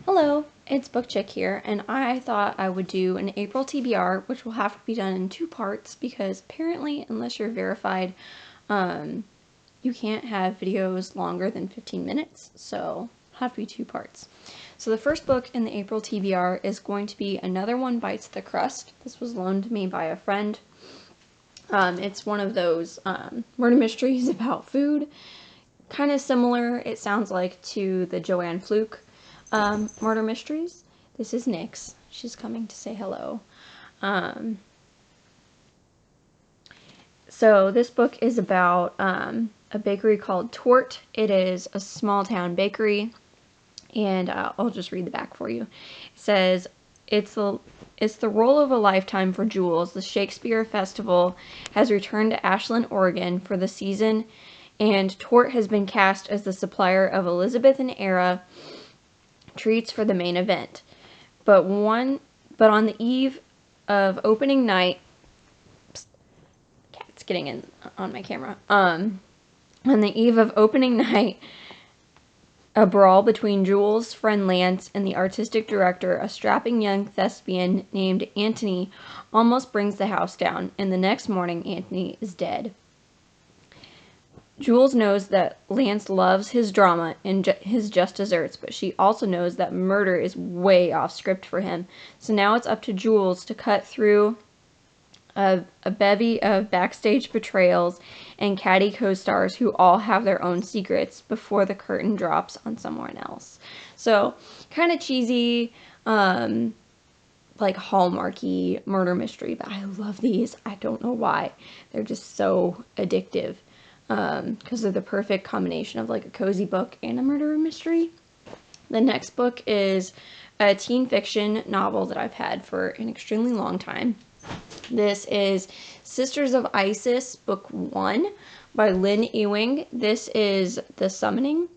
Hello, it's Book Chick here, and I thought I would do an April TBR, which will have to be done in two parts because apparently, unless you're verified, you can't have videos longer than 15 minutes, so it'll have to be two parts. So the first book in the April TBR is going to be another One Bites the Crust. This was loaned to me by a friend. It's one of those murder mysteries about food. Kind of similar, it sounds like, to the Joanne Fluke murder mysteries. This is Nyx. She's coming to say hello. So this book is about a bakery called Tort. It is a small town bakery, and I'll just read the back for you. It says, it's the role of a lifetime for Jules. The Shakespeare Festival has returned to Ashland, Oregon for the season, and Tort has been cast as the supplier of Elizabethan-era treats for the main event. But on the eve of opening night, cat's getting in on my camera. On the eve of opening night, a brawl between Jules' friend Lance and the artistic director, a strapping young thespian named Antony, almost brings the house down, and the next morning Antony is dead. Jules knows that Lance loves his drama and his just desserts, but she also knows that murder is way off script for him. So now it's up to Jules to cut through a bevy of backstage betrayals and catty co-stars who all have their own secrets before the curtain drops on someone else. So kind of cheesy, like Hallmarky murder mystery, but I love these. I don't know why. They're just so addictive. Because they're the perfect combination of like a cozy book and a murder mystery. The next book is a teen fiction novel that I've had for an extremely long time. This is Sisters of Isis, Book 1 by Lynne Ewing. This is The Summoning.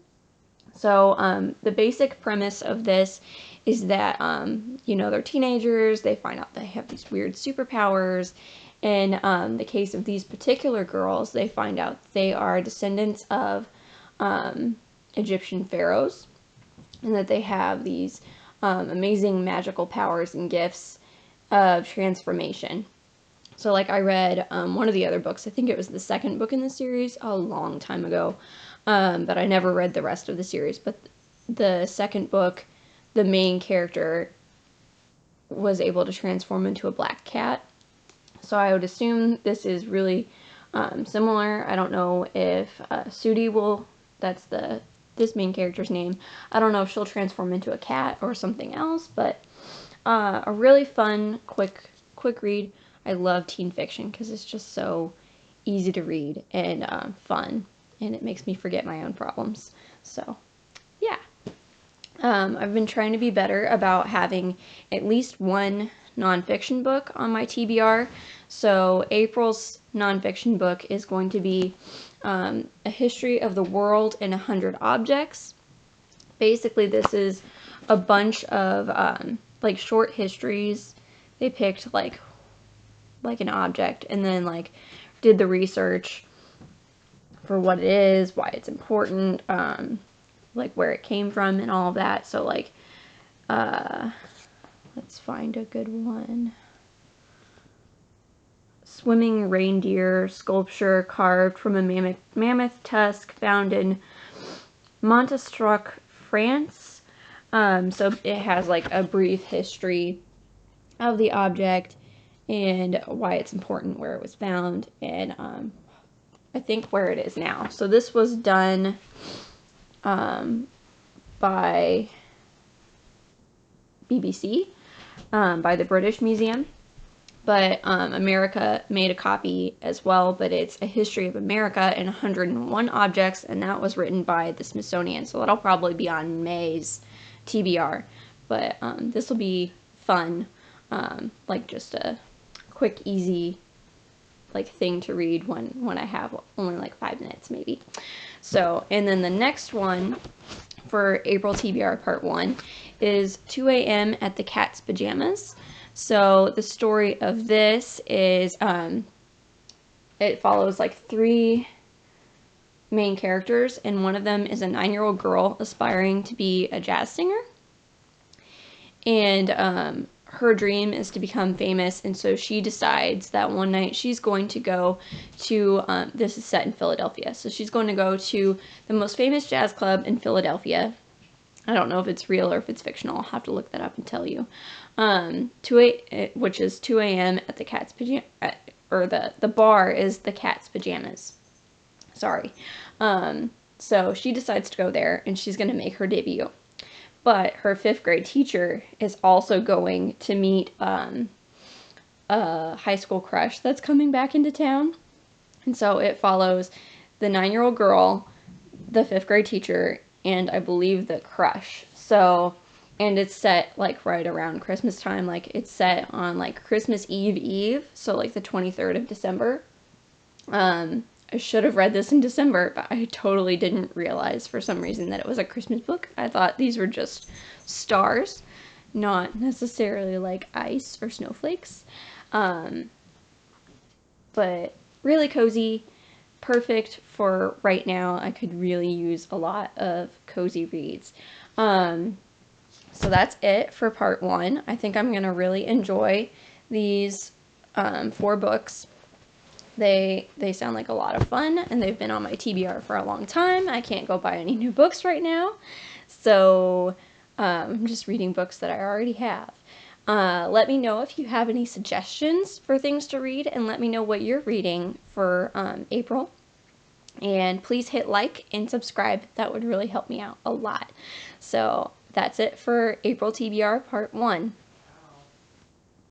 So the basic premise of this is that, they're teenagers, they find out they have these weird superpowers. In the case of these particular girls, they find out they are descendants of Egyptian pharaohs, and that they have these amazing magical powers and gifts of transformation. So like I read one of the other books, I think it was the second book in the series, a long time ago, but I never read the rest of the series. But the second book, the main character was able to transform into a black cat. So I would assume this is really similar. I don't know if Sudi will, that's this main character's name. I don't know if she'll transform into a cat or something else, but a really fun, quick read. I love teen fiction because it's just so easy to read and fun, and it makes me forget my own problems. So, yeah. I've been trying to be better about having at least one nonfiction book on my TBR. So April's nonfiction book is going to be A History of the World in 100 Objects. Basically, this is a bunch of like short histories. They picked like an object and then like did the research for what it is, why it's important, like where it came from and all of that. So like let's find a good one. Swimming reindeer sculpture carved from a mammoth tusk found in Montestroc, France. So it has like a brief history of the object and why it's important, where it was found, and I think where it is now. So this was done by BBC, by the British Museum, but America made a copy as well, but it's A History of America in 101 Objects, and that was written by the Smithsonian, so that'll probably be on May's TBR, but this will be fun, like just a quick, easy like thing to read when I have only like 5 minutes maybe. So, and then the next one for April TBR Part 1 is 2 a.m. at the Cat's Pajamas. So the story of this is it follows like 3 main characters, and one of them is a 9-year-old girl aspiring to be a jazz singer. and her dream is to become famous, and so she decides that one night she's going to go to, this is set in Philadelphia, so she's going to go to the most famous jazz club in Philadelphia. I don't know if it's real or if it's fictional. I'll have to look that up and tell you. Which is 2 a.m. at the Cat's Pajamas, or the bar is the Cat's Pajamas. Sorry. So she decides to go there, and she's going to make her debut. But her 5th grade teacher is also going to meet a high school crush that's coming back into town. And so it follows the 9-year-old girl, the 5th grade teacher, and I believe the crush. So, and it's set like right around Christmas time. Like it's set on like Christmas Eve, so like the 23rd of December. I should have read this in December, but I totally didn't realize for some reason that it was a Christmas book. I thought these were just stars, not necessarily like ice or snowflakes. But really cozy, perfect for right now. I could really use a lot of cozy reads. So that's it for part 1. I think I'm going to really enjoy these 4 books. They sound like a lot of fun, and they've been on my TBR for a long time. I can't go buy any new books right now, so I'm just reading books that I already have. Let me know if you have any suggestions for things to read, and let me know what you're reading for April. And please hit like and subscribe. That would really help me out a lot. So that's it for April TBR part 1.